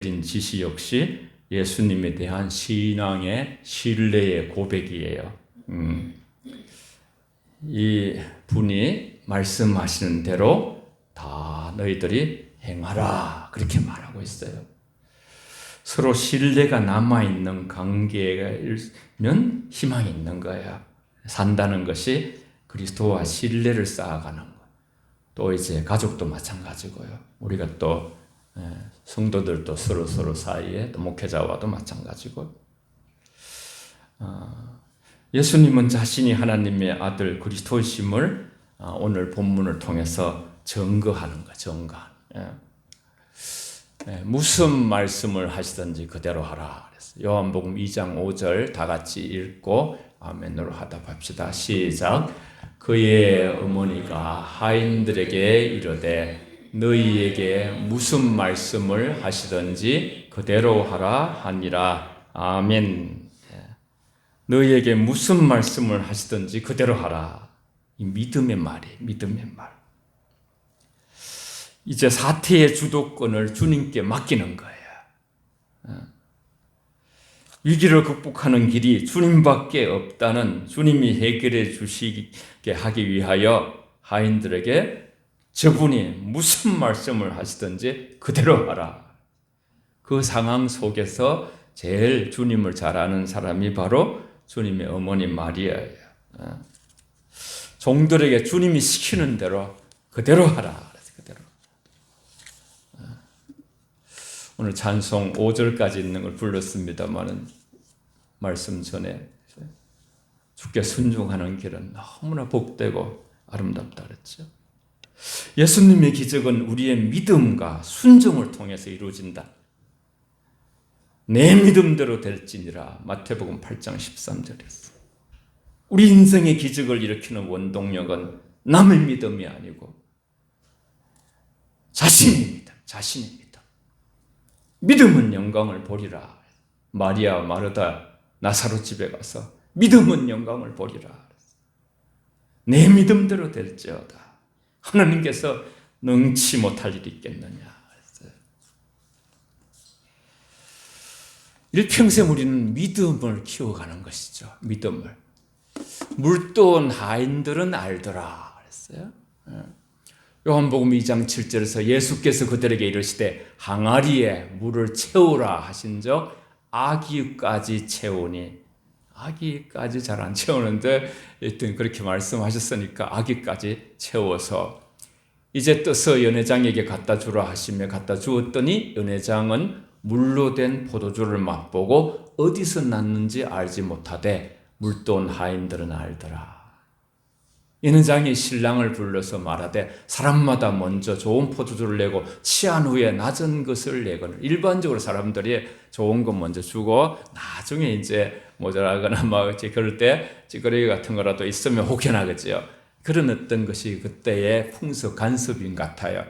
지시 역시 예수님에 대한 신앙의 신뢰의 고백이에요. 이 분이 말씀하시는 대로 다 너희들이 행하라 그렇게 말하고 있어요. 서로 신뢰가 남아있는 관계면 희망이 있는 거예요. 산다는 것이 그리스도와 신뢰를 쌓아가는 거. 또 이제 가족도 마찬가지고요. 우리가 또 성도들도 서로 사이에 또 목회자와도 마찬가지고, 예수님은 자신이 하나님의 아들 그리스도이심을 오늘 본문을 통해서 증거하는 거, 증거하는. 무슨 말씀을 하시든지 그대로 하라. 요한복음 2장 5절 다 같이 읽고 아멘으로 하답합시다. 시작. 그의 어머니가 하인들에게 이르되 너희에게 무슨 말씀을 하시든지 그대로 하라 하니라. 아멘. 너희에게 무슨 말씀을 하시든지 그대로 하라. 이 믿음의 말이에요. 믿음의 말. 이제 사태의 주도권을 주님께 맡기는 거예요. 위기를 극복하는 길이 주님밖에 없다는, 주님이 해결해 주시게 하기 위하여 하인들에게 저분이 무슨 말씀을 하시든지 그대로 하라. 그 상황 속에서 제일 주님을 잘 아는 사람이 바로 주님의 어머니 마리아예요. 종들에게 주님이 시키는 대로 그대로 하라. 그대로. 오늘 찬송 5절까지 있는 걸 불렀습니다만은 말씀 전에 주께 순종하는 길은 너무나 복되고 아름답다 그랬죠. 예수님의 기적은 우리의 믿음과 순종을 통해서 이루어진다. 내 믿음대로 될지니라. 마태복음 8장 13절이었어. 우리 인생의 기적을 일으키는 원동력은 남의 믿음이 아니고 자신의 믿음, 자신의 믿음. 믿음은 영광을 보리라. 마리아 마르다 나사로 집에 가서 믿음은 영광을 보리라. 내 믿음대로 될지어다. 하나님께서 능치 못할 일이 있겠느냐. 일평생 우리는 믿음을 키워가는 것이죠. 믿음을. 물도온 하인들은 알더라 그랬어요. 요한복음 2장 7절에서 예수께서 그들에게 이르시되 항아리에 물을 채우라 하신즉 아기까지 채우니, 아기까지 잘 안 채우는데 일단 그렇게 말씀하셨으니까 아기까지 채워서 이제 떠서 연회장에게 갖다 주라 하시며 갖다 주었더니 연회장은 물로 된 포도주를 맛보고 어디서 났는지 알지 못하되 물도온 하인들은 알더라. 연회장이 신랑을 불러서 말하되 사람마다 먼저 좋은 포도주를 내고 취한 후에 낮은 것을 내거늘. 일반적으로 사람들이 좋은 것 먼저 주고 나중에 이제 모자라거나 막 그럴 때 찌꺼기 같은 거라도 있으면 혹여나겠죠. 그런 어떤 것이 그때의 풍습 간섭인 같아요.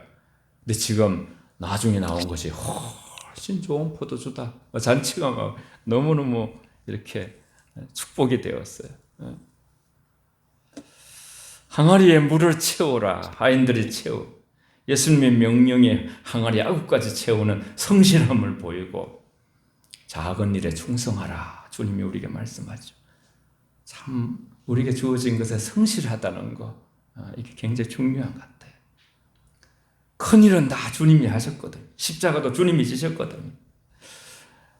근데 지금 나중에 나온 것이 훨씬 좋은 포도주다. 잔치가 막 너무너무 이렇게 축복이 되었어요. 항아리에 물을 채우라. 하인들이 채우. 예수님의 명령에 항아리 9가지 채우는 성실함을 보이고 작은 일에 충성하라. 주님이 우리에게 말씀하죠. 참 우리에게 주어진 것에 성실하다는 거, 이게 굉장히 중요한 것 같아요. 큰일은 다 주님이 하셨거든. 십자가도 주님이 지셨거든.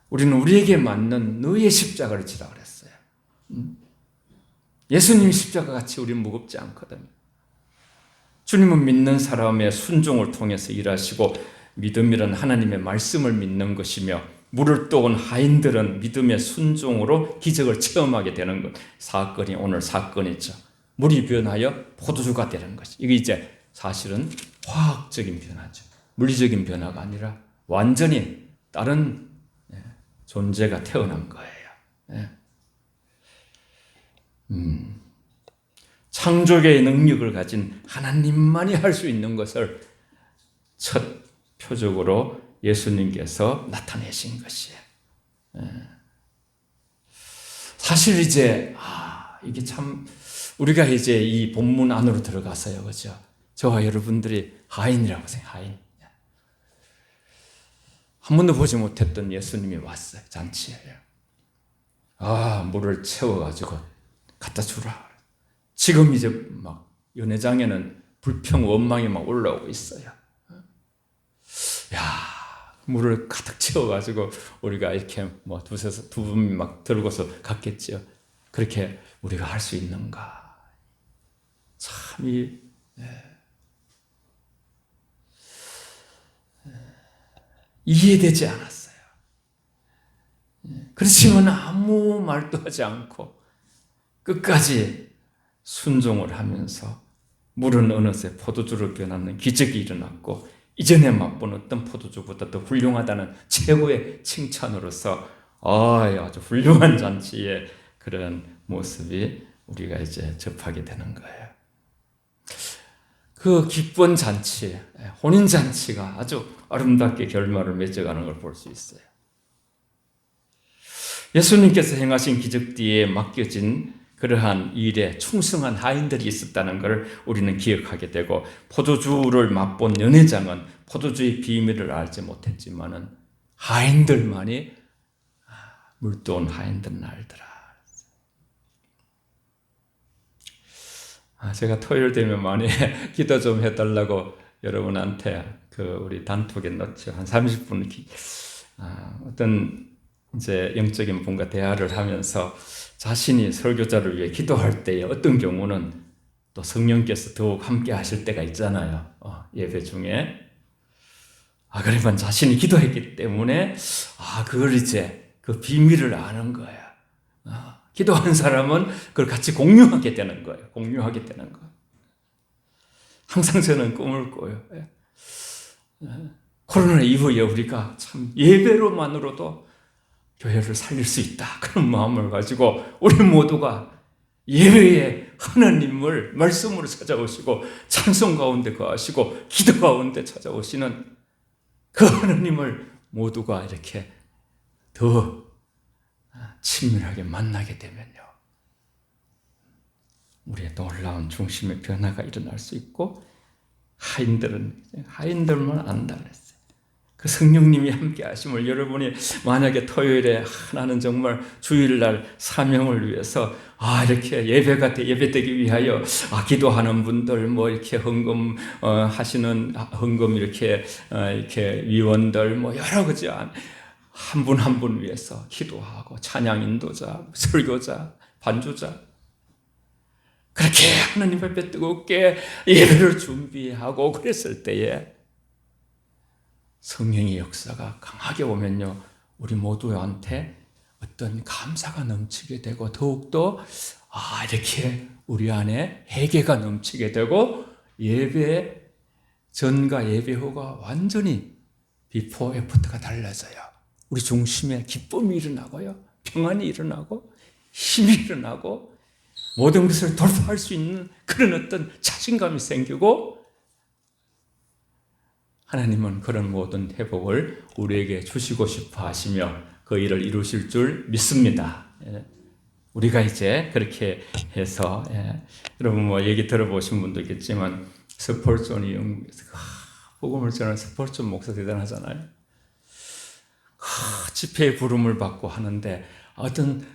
우리는 우리에게 맞는 너의 십자가를 지라 그랬어요. 예수님 십자가 같이 우리는 무겁지 않거든요. 주님은 믿는 사람의 순종을 통해서 일하시고 믿음이란 하나님의 말씀을 믿는 것이며 물을 떠온 하인들은 믿음의 순종으로 기적을 체험하게 되는 것. 사건이 오늘 사건이죠. 물이 변하여 포도주가 되는 것이. 이게 이제 사실은 화학적인 변화죠. 물리적인 변화가 아니라 완전히 다른 존재가 태어난 거예요. 창조계의 능력을 가진 하나님만이 할 수 있는 것을 첫 표적으로 예수님께서 나타내신 것이에요. 사실 이제 이게 참 우리가 이제 이 본문 안으로 들어가서요, 그죠? 저와 여러분들이 하인이라고 생각해요. 하인. 한 번도 보지 못했던 예수님이 왔어요. 잔치에. 물을 채워가지고 갖다 주라. 지금 이제 막 연회장에는 불평, 원망이 막 올라오고 있어요. 물을 가득 채워가지고 우리가 이렇게 뭐 두 분 막 들고서 갔겠지요. 그렇게 우리가 할 수 있는가? 참 이해되지 않았어요. 그렇지만 아무 말도 하지 않고 끝까지 순종을 하면서 물은 어느새 포도주로 변하는 기적이 일어났고, 이전에 맛본 어떤 포도주보다 더 훌륭하다는 최고의 칭찬으로서 아주 훌륭한 잔치의 그런 모습이 우리가 이제 접하게 되는 거예요. 그 기쁜 잔치, 혼인 잔치가 아주 아름답게 결말을 맺어가는 걸 볼 수 있어요. 예수님께서 행하신 기적 뒤에 맡겨진 그러한 일에 충성한 하인들이 있었다는 것을 우리는 기억하게 되고, 포도주를 맛본 연회장은 포도주의 비밀을 알지 못했지만은 하인들만이 물도온 하인들은 알더라. 제가 토요일 되면 많이 기도 좀 해달라고 여러분한테 우리 단톡에 넣죠. 한 30분 어떤 이제 영적인 분과 대화를 하면서 자신이 설교자를 위해 기도할 때에 어떤 경우는 또 성령께서 더욱 함께 하실 때가 있잖아요. 예배 중에. 그러면 자신이 기도했기 때문에 그걸 이제 그 비밀을 아는 거야. 기도한 사람은 그걸 같이 공유하게 되는 거예요. 공유하게 되는 거. 항상 저는 꿈을 꿔요. 코로나 이후에 우리가 참 예배로만으로도 교회를 살릴 수 있다. 그런 마음을 가지고 우리 모두가 예배에 하나님을 말씀으로 찾아오시고 찬송 가운데 거하시고 기도 가운데 찾아오시는 그 하나님을 모두가 이렇게 더 친밀하게 만나게 되면요, 우리의 놀라운 중심의 변화가 일어날 수 있고, 하인들만 안다 그랬어요. 그 성령님이 함께 하심을 여러분이 만약에 토요일에 나는 정말 주일날 사명을 위해서 이렇게 예배되기 위하여 기도하는 분들, 뭐 이렇게 헌금 하시는 헌금 이렇게 위원들, 뭐 여러 가지 한 분 한 분 위해서 기도하고 찬양 인도자, 설교자, 반주자, 그렇게 하나님 앞에 뜨겁게 예배를 준비하고 그랬을 때에 성령의 역사가 강하게 오면요, 우리 모두한테 어떤 감사가 넘치게 되고, 더욱더 이렇게 우리 안에 회개가 넘치게 되고, 예배 전과 예배 후가 완전히 비포 애프터가 달라져요. 우리 중심에 기쁨이 일어나고요, 평안이 일어나고, 힘이 일어나고, 모든 것을 돌파할 수 있는 그런 어떤 자신감이 생기고, 하나님은 그런 모든 회복을 우리에게 주시고 싶어 하시며 그 일을 이루실 줄 믿습니다. 우리가 이제 그렇게 해서, 여러분 뭐 얘기 들어보신 분도 있겠지만, 스폴존이 영국에서 복음을 전하는 스폴존 목사 대단하잖아요. 집회의 부름을 받고 하는데 어떤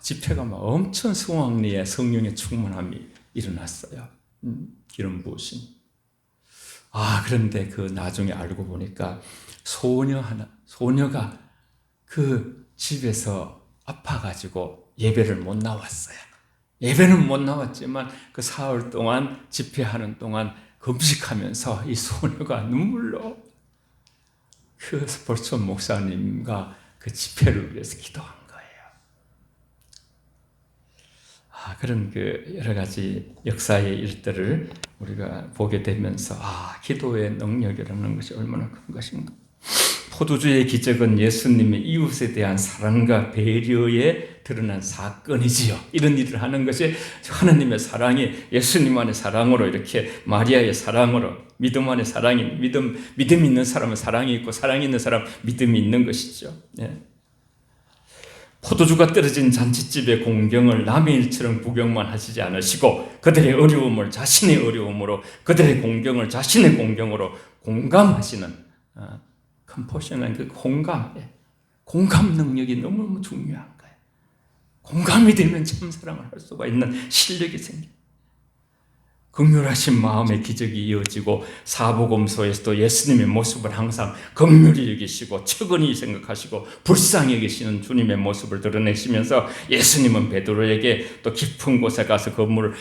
집회가 막 엄청 성황리에 성령의 충만함이 일어났어요. 기름 부으심. 그런데 그 나중에 알고 보니까 소녀가 그 집에서 아파가지고 예배를 못 나왔어요. 예배는 못 나왔지만 그 사흘 동안 집회하는 동안 금식하면서 이 소녀가 눈물로 그 스폴촌 목사님과 그 집회를 위해서 기도한 거예요. 그런 그 여러 가지 역사의 일들을 우리가 보게 되면서 기도의 능력이라는 것이 얼마나 큰 것인가. 포도주의 기적은 예수님의 이웃에 대한 사랑과 배려에 드러난 사건이지요. 이런 일을 하는 것이 하나님의 사랑이 예수님 안의 사랑으로, 이렇게 마리아의 사랑으로, 믿음 안에 믿음 있는 사람은 사랑이 있고, 사랑이 있는 사람은 믿음이 있는 것이죠. 포도주가 떨어진 잔치집의 공경을 남의 일처럼 구경만 하시지 않으시고, 그들의 어려움을 자신의 어려움으로, 그들의 공경을 자신의 공경으로 공감하시는 컴포션은 그 공감 능력이 너무너무 중요한 거예요. 공감이 되면 참사랑을 할 수가 있는 실력이 생겨요. 긍휼하신 마음의 기적이 이어지고 사복음서에서도 예수님의 모습을 항상 긍휼히 여기시고 측은히 생각하시고 불쌍히 여기시는 주님의 모습을 드러내시면서 예수님은 베드로에게 또 깊은 곳에 가서 그물을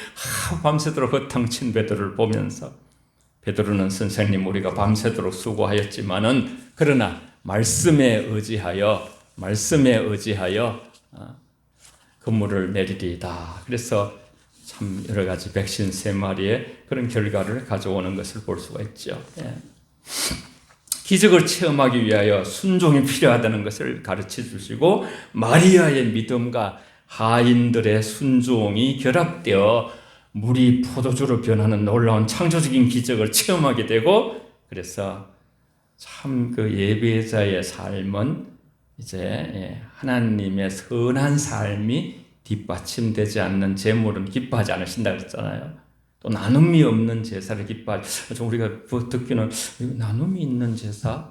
밤새도록 허탕친 베드로를 보면서 베드로는 선생님 우리가 밤새도록 수고하였지만은 그러나 말씀에 의지하여 그물을 내리리이다. 그래서 참 여러 가지 백신 3마리의 그런 결과를 가져오는 것을 볼 수가 있죠. 기적을 체험하기 위하여 순종이 필요하다는 것을 가르쳐 주시고 마리아의 믿음과 하인들의 순종이 결합되어 물이 포도주로 변하는 놀라운 창조적인 기적을 체험하게 되고 그래서 참 그 예배자의 삶은 이제 하나님의 선한 삶이 뒷받침되지 않는 제물은 기뻐하지 않으신다 그랬잖아요. 또 나눔이 없는 제사를 기뻐하지. 우리가 듣기는 나눔이 있는 제사?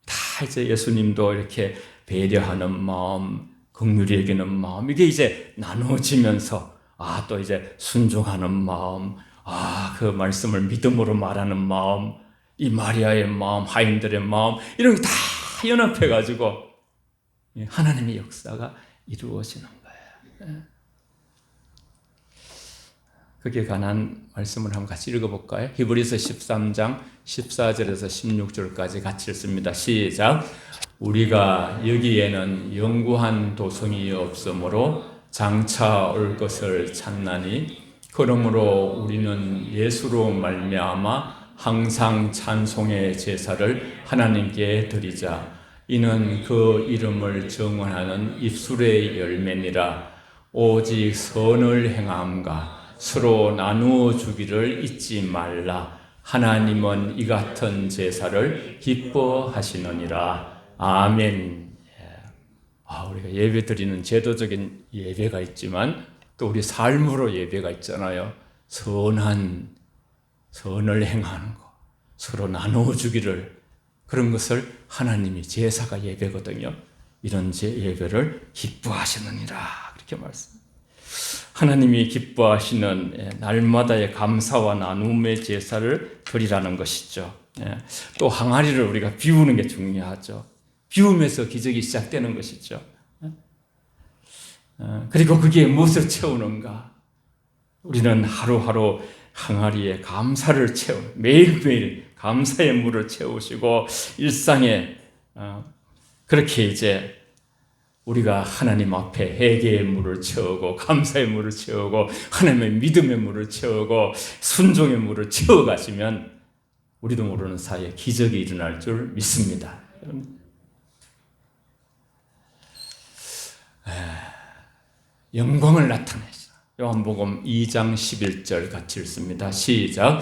다 이제 예수님도 이렇게 배려하는 마음, 긍휼히 여기는 마음 이게 이제 나눠지면서 또 이제 순종하는 마음, 그 말씀을 믿음으로 말하는 마음, 이 마리아의 마음, 하인들의 마음 이런 게 다 연합해가지고 하나님의 역사가 이루어지는 거예요. 거기에 관한 말씀을 한번 같이 읽어볼까요? 히브리서 13장 14절에서 16절까지 같이 읽습니다. 시작. 우리가 여기에는 영구한 도성이 없으므로 장차 올 것을 찾나니 그러므로 우리는 예수로 말미암아 항상 찬송의 제사를 하나님께 드리자. 이는 그 이름을 정언하는 입술의 열매니라. 오직 선을 행함과 서로 나누어 주기를 잊지 말라. 하나님은 이 같은 제사를 기뻐하시느니라. 아멘. 우리가 예배 드리는 제도적인 예배가 있지만 또 우리 삶으로 예배가 있잖아요. 선을 행하는 것, 서로 나누어 주기를 그런 것을 하나님이 제사가 예배거든요. 이런 예배를 기뻐하시느니라 그렇게 말씀. 하나님이 기뻐하시는 날마다의 감사와 나눔의 제사를 드리라는 것이죠. 또 항아리를 우리가 비우는 게 중요하죠. 비우면서 기적이 시작되는 것이죠. 그리고 그게 무엇을 채우는가? 우리는 하루하루 항아리에 감사를 매일매일 감사의 물을 채우시고 일상에 그렇게 이제 우리가 하나님 앞에 회개의 물을 채우고 감사의 물을 채우고 하나님의 믿음의 물을 채우고 순종의 물을 채워가시면 우리도 모르는 사이에 기적이 일어날 줄 믿습니다. 영광을 나타내시라. 요한복음 2장 11절 같이 읽습니다. 시작.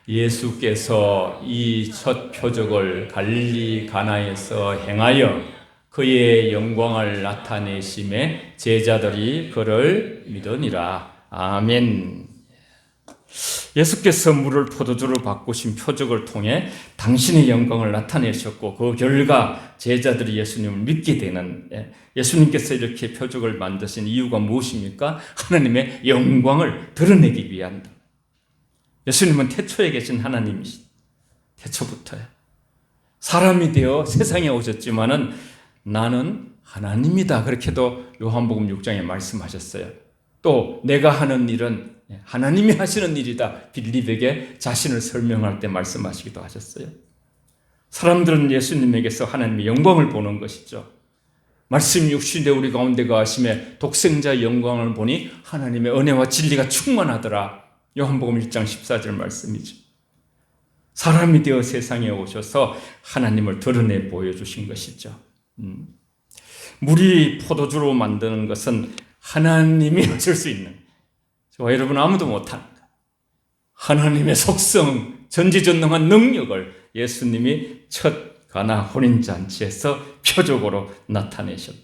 예수께서 이 첫 표적을 갈릴리 가나에서 행하여 그의 영광을 나타내심에 제자들이 그를 믿으니라. 아멘. 예수께서 물을 포도주로 바꾸신 표적을 통해 당신의 영광을 나타내셨고 그 결과 제자들이 예수님을 믿게 되는 예수님께서 이렇게 표적을 만드신 이유가 무엇입니까? 하나님의 영광을 드러내기 위한. 예수님은 태초에 계신 하나님이시. 태초부터요. 사람이 되어 세상에 오셨지만은 나는 하나님이다. 그렇게도 요한복음 6장에 말씀하셨어요. 또 내가 하는 일은 하나님이 하시는 일이다. 빌립에게 자신을 설명할 때 말씀하시기도 하셨어요. 사람들은 예수님에게서 하나님의 영광을 보는 것이죠. 말씀 육신되 우리 가운데 거하심에 독생자의 영광을 보니 하나님의 은혜와 진리가 충만하더라. 요한복음 1장 14절 말씀이죠. 사람이 되어 세상에 오셔서 하나님을 드러내 보여주신 것이죠. 물이 포도주로 만드는 것은 하나님이 하실 수 있는, 저와 여러분 아무도 못하는 하나님의 속성, 전지전능한 능력을 예수님이 첫 가나 혼인잔치에서 표적으로 나타내셨죠.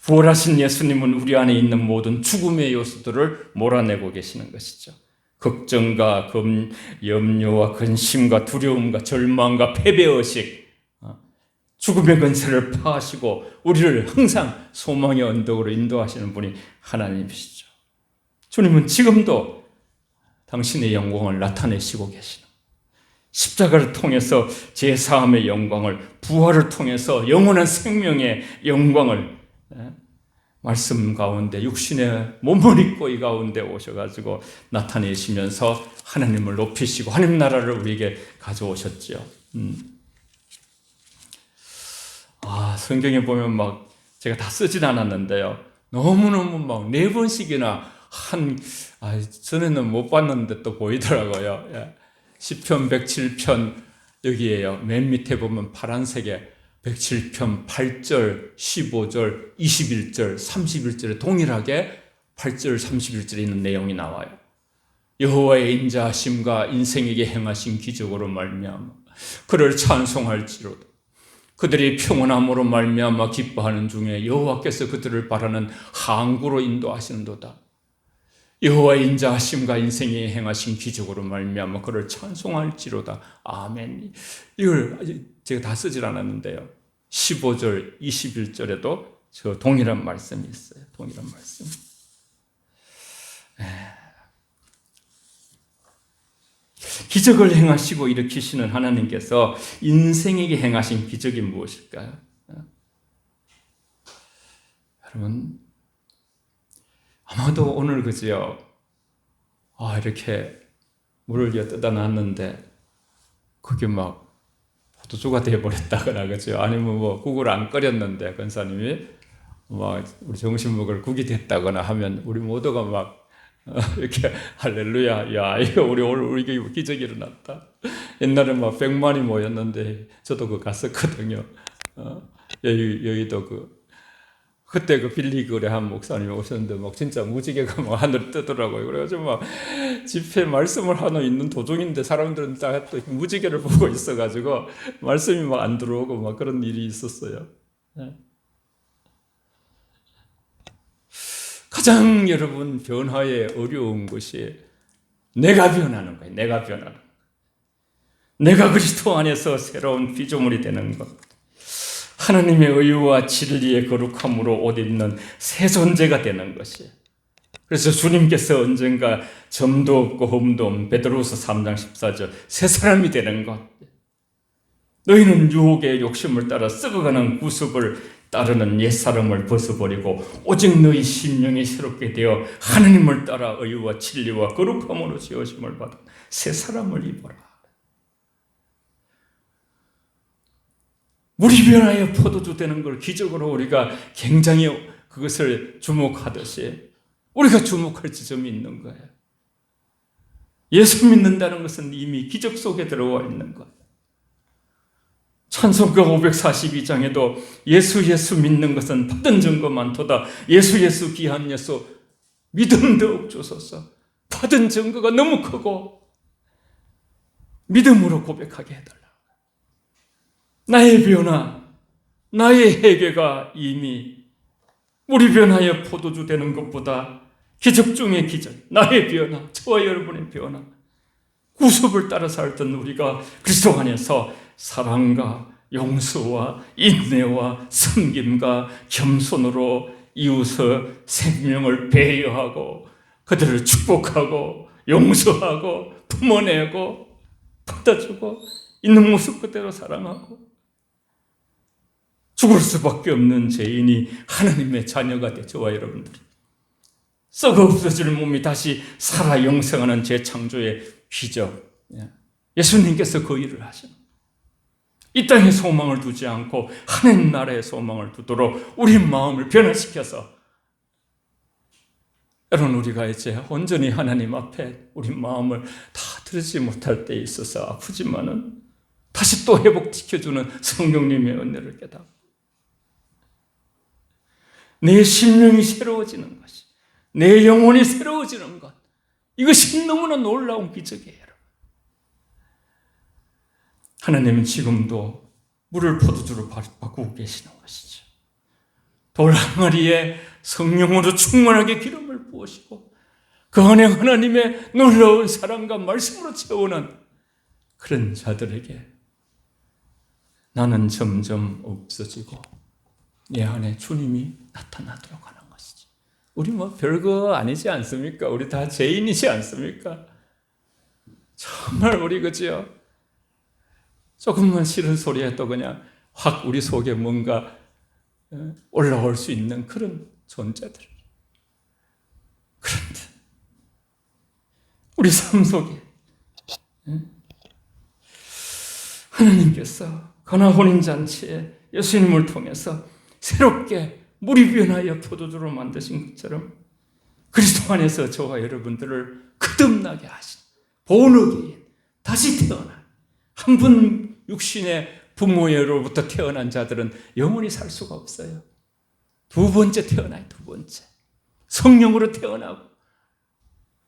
부활하신 예수님은 우리 안에 있는 모든 죽음의 요소들을 몰아내고 계시는 것이죠. 걱정과 염려와 근심과 두려움과 절망과 패배의식, 죽음의 근세를 파하시고 우리를 항상 소망의 언덕으로 인도하시는 분이 하나님이시죠. 주님은 지금도 당신의 영광을 나타내시고 계시는, 십자가를 통해서 제사함의 영광을, 부활을 통해서 영원한 생명의 영광을 말씀 가운데 육신의 몸을 입고 이 가운데 오셔가지고 나타내시면서 하나님을 높이시고 하나님 나라를 우리에게 가져오셨죠. 성경에 보면 막 제가 다 쓰진 않았는데요. 너무너무 막 4번씩이나 전에는 못 봤는데 또 보이더라고요. 시편 107편 여기에요. 맨 밑에 보면 파란색에 107편 8절, 15절, 21절, 31절에 동일하게 8절, 31절에 있는 내용이 나와요. 여호와의 인자하심과 인생에게 행하신 기적으로 말미암아 그를 찬송할지로다. 그들이 평온함으로 말미암아 기뻐하는 중에 여호와께서 그들을 바라는 항구로 인도하시는도다. 여호와의 인자하심과 인생에 행하신 기적으로 말미암아 그를 찬송할지로다. 아멘. 이걸 제가 다 쓰질 않았는데요. 15절, 21절에도 저 동일한 말씀이 있어요. 동일한 말씀. 기적을 행하시고 일으키시는 하나님께서 인생에게 행하신 기적이 무엇일까요? 여러분, 아마도 오늘 그지요. 이렇게 물을 뜯어 놨는데 그게 막 포도주가 되어버렸다거나 그죠? 아니면 뭐 국을 안 끓였는데 권사님이 막 우리 점심 먹을 국이 됐다거나 하면 우리 모두가 막 이렇게 할렐루야, 야 이거 우리 오늘 이게 기적이 일어났다. 옛날에 막 100만이 모였는데 저도 그 갔었거든요. 여의도 그때 빌리 그레함 목사님이 오셨는데 막 진짜 무지개가 막 하늘 뜨더라고요. 그래가지고 막 집회 말씀을 하나 있는 도중인데 사람들은 다 또 무지개를 보고 있어가지고 말씀이 막 안 들어오고 막 그런 일이 있었어요. 가장 여러분 변화에 어려운 것이 내가 변하는 거예요. 내가 변하는 거. 내가 그리스도 안에서 새로운 피조물이 되는 것. 하나님의 의와 진리의 거룩함으로 옷 입는 새 존재가 되는 것이에요. 그래서 주님께서 언젠가 점도 없고 흠도 없는 베드로후서 3장 14절 새 사람이 되는 것. 너희는 유혹의 욕심을 따라 썩어가는 구습을 따르는 옛사람을 벗어버리고 오직 너희 심령이 새롭게 되어 하나님을 따라 의와 진리와 거룩함으로 지으심을 받은 새 사람을 입어라. 물이 변하여 포도주 되는 걸 기적으로 우리가 굉장히 그것을 주목하듯이 우리가 주목할 지점이 있는 거예요. 예수 믿는다는 것은 이미 기적 속에 들어와 있는 거예요. 찬송가 542장에도 예수 믿는 것은 받은 증거 많도다. 예수 귀한 예수 믿음 더욱 주소서. 받은 증거가 너무 크고 믿음으로 고백하게 해달라. 나의 변화, 나의 회개가 이미 물이 변하여 포도주 되는 것보다 기적 중의 기적, 나의 변화, 저와 여러분의 변화, 구습을 따라 살던 우리가 그리스도 안에서 사랑과 용서와 인내와 섬김과 겸손으로 이웃의 생명을 배려하고 그들을 축복하고 용서하고 품어내고 받아주고 있는 모습 그대로 사랑하고 죽을 수밖에 없는 죄인이 하나님의 자녀가 돼 저와 여러분들이 썩어 없어질 몸이 다시 살아 영생하는 재창조의 기적. 예수님께서 그 일을 하시는 이 땅에 소망을 두지 않고 하나님 나라의 소망을 두도록 우리 마음을 변화시켜서 여러분 우리가 이제 온전히 하나님 앞에 우리 마음을 다 들지 못할 때에 있어서 아프지만은 다시 또 회복시켜주는 성령님의 은혜를 깨닫고 내 심령이 새로워지는 것이 내 영혼이 새로워지는 것 이것이 너무나 놀라운 기적이에요. 하나님은 지금도 물을 포도주로 바꾸고 계시는 것이죠. 돌 항아리에 성령으로 충만하게 기름을 부으시고 그 은혜 하나님의 놀라운 사랑과 말씀으로 채우는 그런 자들에게 나는 점점 없어지고 내 안에 주님이 나타나도록 하는 것이지. 우리 뭐 별거 아니지 않습니까? 우리 다 죄인이지 않습니까? 정말 우리 그지요? 조금만 싫은 소리 해도 그냥 확 우리 속에 뭔가 올라올 수 있는 그런 존재들. 그런데 우리 삶 속에 하나님께서 가나 혼인잔치에 예수님을 통해서 새롭게 물이 변하여 포도주로 만드신 것처럼 그리스도 안에서 저와 여러분들을 거듭나게 하신 본어게인 다시 태어난 한 분 육신의 부모로부터 태어난 자들은 영원히 살 수가 없어요. 두 번째 태어나요. 두 번째 성령으로 태어나고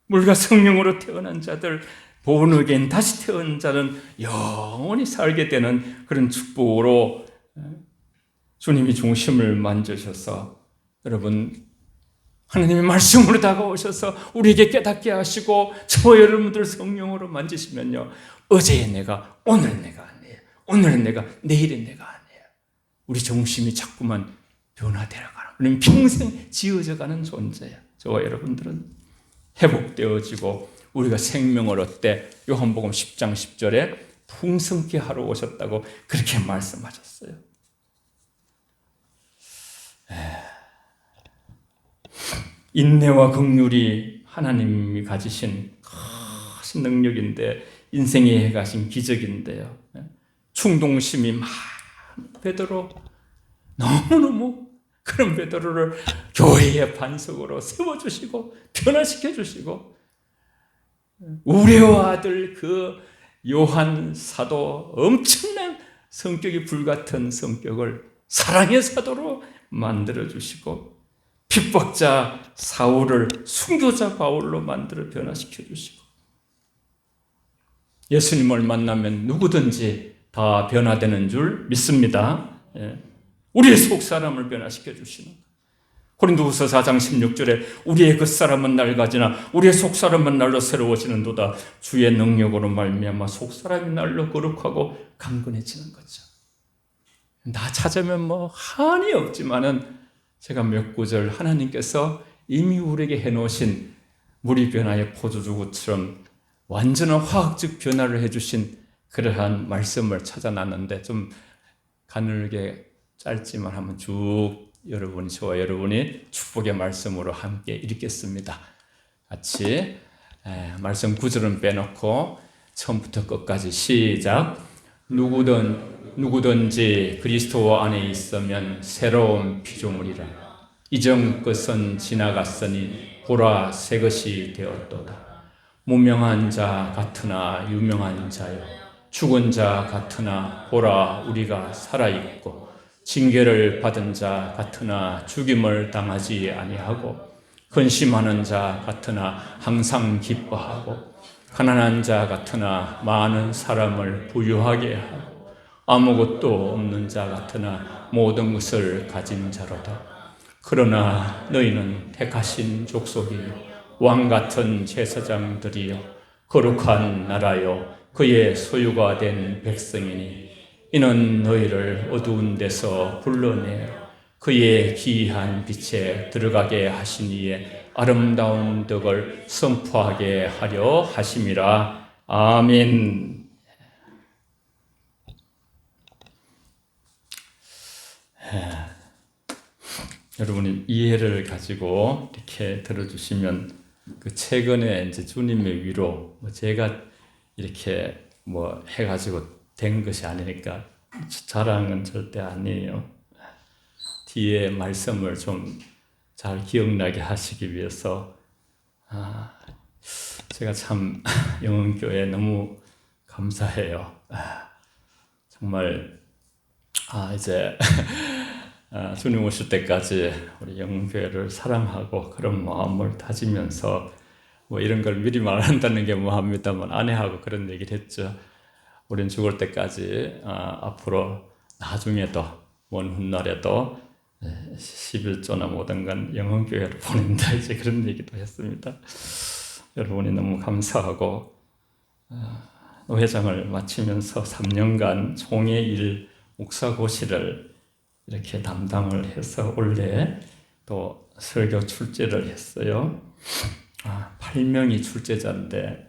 물과 성령으로 태어난 자들 본어게인 다시 태어난 자는 영원히 살게 되는 그런 축복으로 주님이 중심을 만드셔서 여러분 하나님의 말씀으로 다가오셔서 우리에게 깨닫게 하시고 저와 여러분들 성령으로 만지시면요 어제의 내가 오늘 내가 아니에요. 오늘은 내가 내일은 내가 아니에요. 우리 중심이 자꾸만 변화되어가는 우리는 평생 지어져가는 존재예요. 저와 여러분들은 회복되어지고 우리가 생명을 얻되 요한복음 10장 10절에 풍성케 하러 오셨다고 그렇게 말씀하셨어요. 인내와 긍휼이 하나님이 가지신 큰 능력인데 인생에 해가신 기적인데요. 충동심이 많은 베드로 너무너무 그런 베드로를 교회의 반석으로 세워주시고 변화시켜주시고 우레와 아들 그 요한 사도 엄청난 성격이 불같은 성격을 사랑의 사도로 만들어주시고 핍박자 사울을 순교자 바울로 만들어 변화시켜 주시고 예수님을 만나면 누구든지 다 변화되는 줄 믿습니다. 우리의 속사람을 변화시켜 주시는 고린도후서 4장 16절에 우리의 겉사람은 낡아지나 우리의 속사람은 날로 새로워지는도다. 주의 능력으로 말미암아 속사람이 날로 거룩하고 강건해지는 거죠. 나 찾으면 뭐 한이 없지만은 제가 몇 구절 하나님께서 이미 우리에게 해놓으신 물이 변화의 포도주구처럼 완전한 화학적 변화를 해주신 그러한 말씀을 찾아놨는데 좀 가늘게 짧지만 한번 쭉 저와 여러분이 축복의 말씀으로 함께 읽겠습니다. 같이 말씀 구절은 빼놓고 처음부터 끝까지 시작. 누구든지 그리스도 안에 있으면 새로운 피조물이라. 이전 것은 지나갔으니 보라 새 것이 되었도다. 무명한 자 같으나 유명한 자요 죽은 자 같으나 보라 우리가 살아있고 징계를 받은 자 같으나 죽임을 당하지 아니하고 근심하는 자 같으나 항상 기뻐하고 가난한 자 같으나 많은 사람을 부유하게 하고 아무것도 없는 자 같으나 모든 것을 가진 자로다. 그러나 너희는 택하신 족속이요 왕 같은 제사장들이요 거룩한 나라요 그의 소유가 된 백성이니 이는 너희를 어두운 데서 불러내어 그의 기이한 빛에 들어가게 하신 이의 아름다운 덕을 선포하게 하려 하심이라. 아멘. 여러분이 이해를 가지고 이렇게 들어주시면 그 최근에 이제 주님의 위로 제가 이렇게 뭐 해가지고 된 것이 아니니까 자랑은 절대 아니에요. 뒤에 말씀을 좀 잘 기억나게 하시기 위해서 제가 참 영흥교회 너무 감사해요. 정말 이제 주님 오실 때까지 우리 영흥교회를 사랑하고 그런 마음을 다지면서 뭐 이런 걸 미리 말한다는 게 뭐합니다만 아내하고 그런 얘기를 했죠. 우린 죽을 때까지 앞으로 나중에도 먼 훗날에도 11조나 모든 건 영흥교회로 보낸다 이제 그런 얘기도 했습니다. 여러분이 너무 감사하고 노회장을 마치면서 3년간 총회일 목사고시를 이렇게 담당을 해서 올해 또 설교 출제를 했어요. 8명이 출제자인데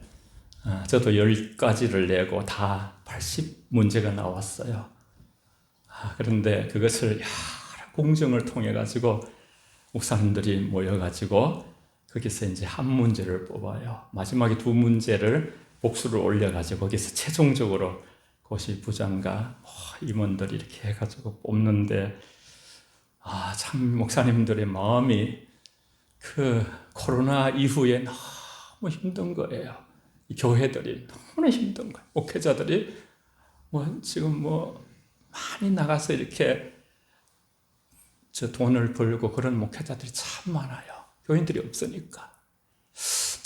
저도 10가지를 내고 다 80문제가 나왔어요. 그런데 그것을 여러 공정을 통해 가지고 목사님들이 모여가지고 거기서 이제 한 문제를 뽑아요. 마지막에 2문제를 복수를 올려가지고 거기서 최종적으로 고시 부장과 임원들이 이렇게 해가지고 뽑는데 참 목사님들의 마음이 그 코로나 이후에 너무 힘든 거예요. 이 교회들이 너무나 힘든 거예요. 목회자들이 지금 많이 나가서 이렇게 돈을 벌고 그런 목회자들이 참 많아요. 교인들이 없으니까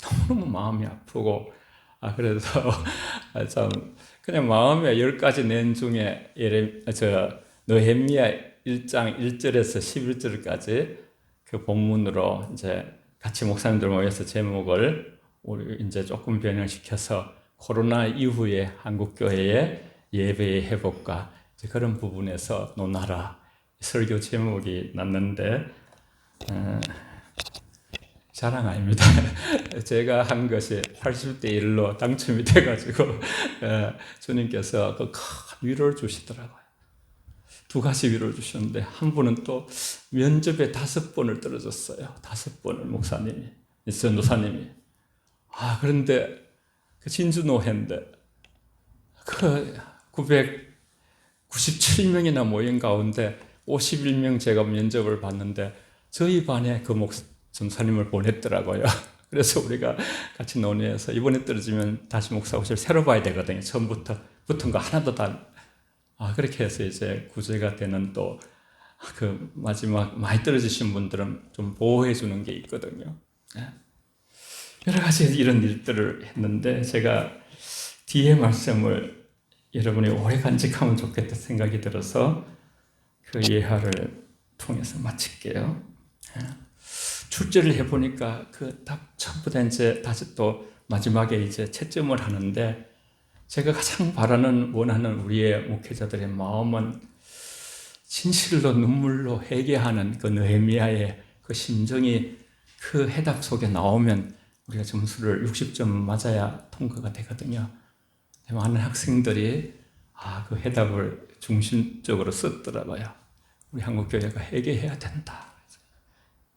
너무너무 마음이 아프고 그래서 참 그냥 마음에 10가지 낸 중에 느헤미야 1장 1절에서 11절까지 그 본문으로 이제 같이 목사님들 모여서 제목을 우리 이제 조금 변형시켜서 코로나 이후에 한국 교회의 예배의 회복과 이제 그런 부분에서 논하라 설교 제목이 났는데 자랑 아닙니다. 제가 한 것이 80대 1로 당첨이 돼가지고 주님께서 그 큰 위로를 주시더라고요. 2가지 위로를 주셨는데 한 분은 또 면접에 5번을 떨어졌어요. 5번을 목사님이, 전도사님이. 그런데 그 진주노회인데 그 997명이나 모인 가운데 51명 제가 면접을 봤는데 저희 반에 그 전사님을 보냈더라고요. 그래서 우리가 같이 논의해서 이번에 떨어지면 다시 목사고시를 새로 봐야 되거든요. 처음부터 붙은 거 하나도 다. 그렇게 해서 이제 구제가 되는 또 그 마지막 많이 떨어지신 분들은 좀 보호해 주는 게 있거든요. 여러 가지 이런 일들을 했는데 제가 뒤에 말씀을 여러분이 오래 간직하면 좋겠다 생각이 들어서 그 예화를 통해서 마칠게요. 출제를 해보니까 그 답 전부 다 이제 다시 또 마지막에 이제 채점을 하는데 제가 가장 원하는 우리의 목회자들의 마음은 진실로 눈물로 회개하는 그 느헤미야의 그 심정이 그 해답 속에 나오면 우리가 점수를 60점 맞아야 통과가 되거든요. 많은 학생들이 그 해답을 중심적으로 썼더라고요. 우리 한국교회가 회개해야 된다.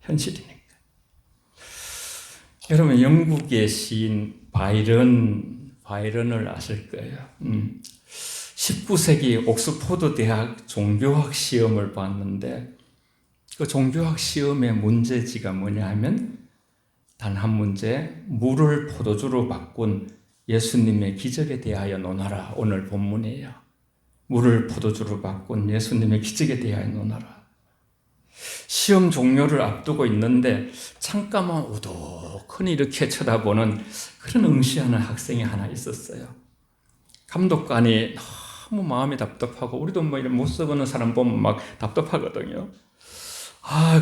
현실이니까. 여러분 영국의 시인 바이런을 아실 거예요. 19세기 옥스포드 대학 종교학 시험을 봤는데 그 종교학 시험의 문제지가 뭐냐 하면 단 한 문제, 물을 포도주로 바꾼 예수님의 기적에 대하여 논하라. 오늘 본문이에요. 물을 포도주로 바꾼 예수님의 기적에 대하여 논하라. 시험 종료를 앞두고 있는데 잠깐만 우두커니 이렇게 쳐다보는 그런 응시하는 학생이 하나 있었어요. 감독관이 너무 마음이 답답하고 우리도 이런 못 써보는 사람 보면 막 답답하거든요.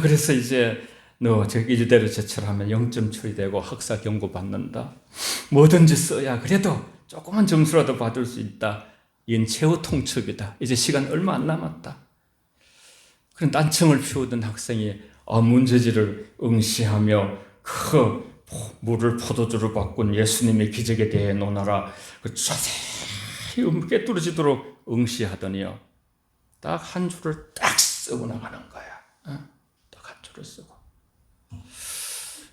그래서 이제 너 저기 이대로 제출하면 0점 처리되고 학사 경고 받는다. 뭐든지 써야 그래도 조그만 점수라도 받을 수 있다. 이건 최후 통첩이다. 이제 시간 얼마 안 남았다. 그런 딴청을 피우던 학생이 문제지를 응시하며 그 물을 포도주로 바꾼 예수님의 기적에 대해 논하라. 자세히 깨뚫어지도록 응시하더니요. 딱 한 줄을 딱 쓰고 나가는 거야. 딱 한 줄을 쓰고.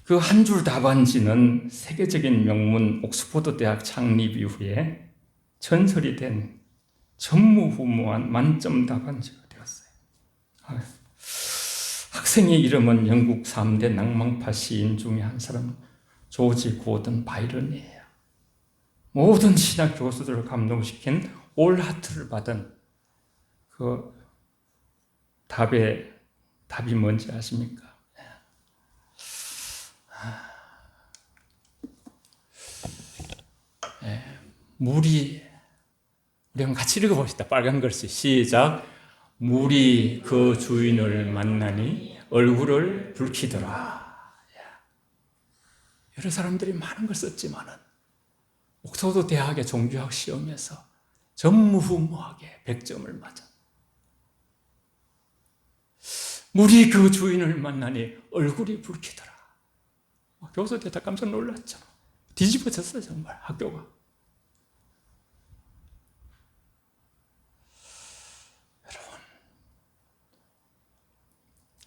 그 한 줄 답안지는 세계적인 명문 옥스포드 대학 창립 이후에 전설이 된 전무후무한 만점 답안지가 되었어요. 학생의 이름은 영국 3대 낭만파 시인 중에 한 사람 조지 고든 바이런이에요. 모든 신학 교수들을 감동시킨 올 하트를 받은 그 답이 뭔지 아십니까? 물이, 우리 한번 같이 읽어봅시다. 빨간 글씨 시작. 물이 그 주인을 만나니 얼굴을 붉히더라. 여러 사람들이 많은 걸 썼지만은 옥스퍼드 대학의 종교학 시험에서 전무후무하게 100점을 맞아. 물이 그 주인을 만나니 얼굴이 붉히더라. 교수들 다 깜짝 놀랐죠. 뒤집어졌어요, 정말 학교가. 여러분,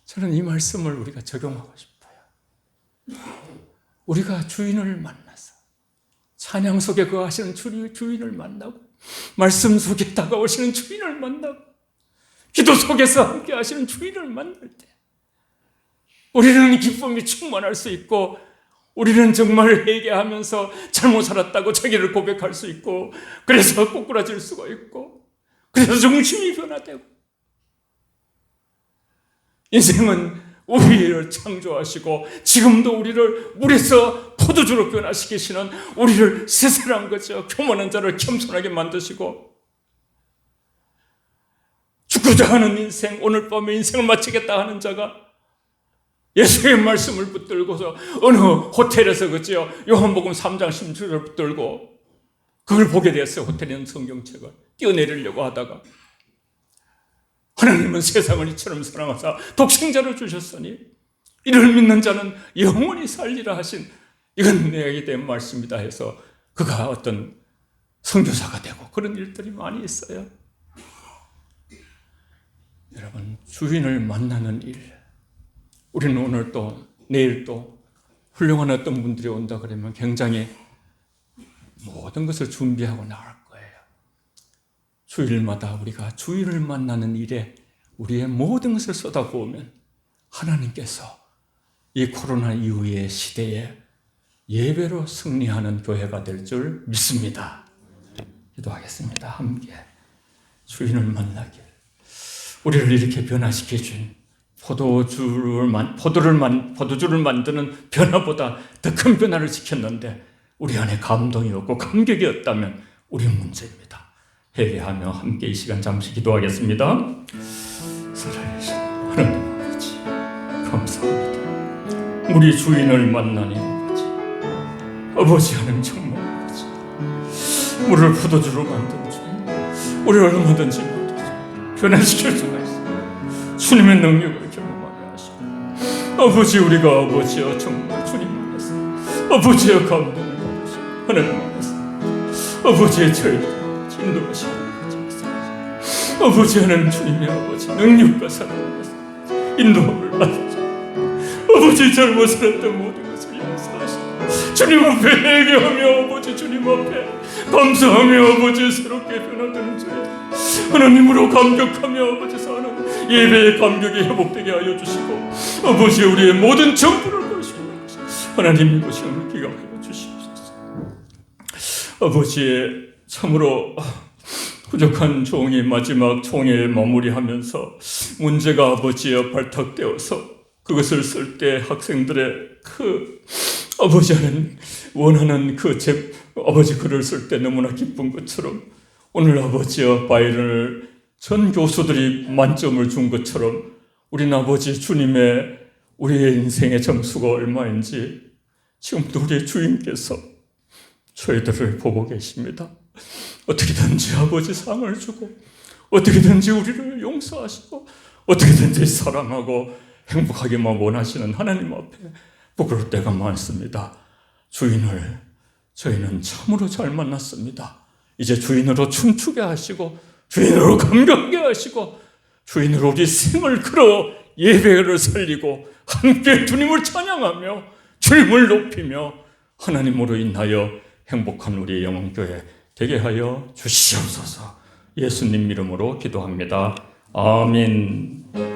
저는 이 말씀을 우리가 적용하고 싶어요. 우리가 주인을 만나서 찬양 속에 거하시는 주인을 만나고 말씀 속에 다가오시는 주인을 만나고 기도 속에서 함께 하시는 주인을 만날 때 우리는 기쁨이 충만할 수 있고 우리는 정말 회개하면서 잘못 살았다고 자기를 고백할 수 있고 그래서 꼬꾸라질 수가 있고 그래서 정신이 변화되고 인생은 우리를 창조하시고 지금도 우리를 물에서 포도주로 변화시키시는 우리를 세세한 거죠. 교만한 자를 겸손하게 만드시고 죽고자 하는 인생, 오늘 밤에 인생을 마치겠다 하는 자가 예수의 말씀을 붙들고서 어느 호텔에서 그죠 요한복음 3장 16절을 붙들고 그걸 보게 됐어요. 호텔에 있는 성경책을 뛰어내리려고 하다가 하나님은 세상을 이처럼 사랑하사 독생자를 주셨으니 이를 믿는 자는 영원히 살리라 하신 이건 내게 된 말씀이다 해서 그가 어떤 선교사가 되고 그런 일들이 많이 있어요. 여러분, 주인을 만나는 일, 우리는 오늘 또 내일 또 훌륭한 어떤 분들이 온다 그러면 굉장히 모든 것을 준비하고 나갈 거예요. 주일마다 우리가 주인을 만나는 일에 우리의 모든 것을 쏟아부으면 하나님께서 이 코로나 이후의 시대에 예배로 승리하는 교회가 될 줄 믿습니다. 기도하겠습니다. 함께 주인을 만나길. 우리를 이렇게 변화시켜 준 포도주를 만드는 변화보다 더 큰 변화를 시켰는데 우리 안에 감동이 없고 감격이 없다면 우리 문제입니다. 회개하며 함께 이 시간 잠시 기도하겠습니다. 살아계신 하나님 아버지 감사합니다. 우리 주인을 만나니 아버지 하나님 정말 아버지 우리를 포도주로 만든 주인 우리를 얼마든지 변화시킬 수가 있습니다. 주님의 능력을 경험하게 하시고 아버지 우리가 아버지여 정말 주님 안에서 아버지의 감동을 받으시고 하나님 안에서 아버지의 저희들 인도하시고 아버지 하나님 주님의 아버지 능력과 사랑에서 인도함을 받으시고 아버지 잘못 살았던 모든 것을 용서하시고 주님 앞에 회개하며 아버지 주님 앞에 감사하며 아버지 새롭게 변화되는 저희들 하나님으로 감격하며 아버지 사는 예배의 감격이 회복되게 하여 주시고 아버지 우리의 모든 전부를 보시는 것이 하나님의 것임을 기억하여 주시옵소서. 아버지의 참으로 부족한 종이 마지막 총회를 마무리하면서 문제가 아버지의 발탁되어서 그것을 쓸 때 학생들의 아버지 하는 원하는 아버지 글을 쓸 때 너무나 기쁜 것처럼 오늘 아버지와 바이런을 전 교수들이 만점을 준 것처럼 우리는 아버지 주님의 우리의 인생의 점수가 얼마인지 지금도 우리의 주인께서 저희들을 보고 계십니다. 어떻게든지 아버지 상을 주고 어떻게든지 우리를 용서하시고 어떻게든지 사랑하고 행복하게만 원하시는 하나님 앞에 부끄러울 때가 많습니다. 주인을 저희는 참으로 잘 만났습니다. 이제 주인으로 춤추게 하시고 주인으로 감격하게 하시고 주인으로 우리 생을 걸어 예배를 살리고 함께 주님을 찬양하며 주님을 높이며 하나님으로 인하여 행복한 우리의 영혼교회 되게 하여 주시옵소서. 예수님 이름으로 기도합니다. 아멘.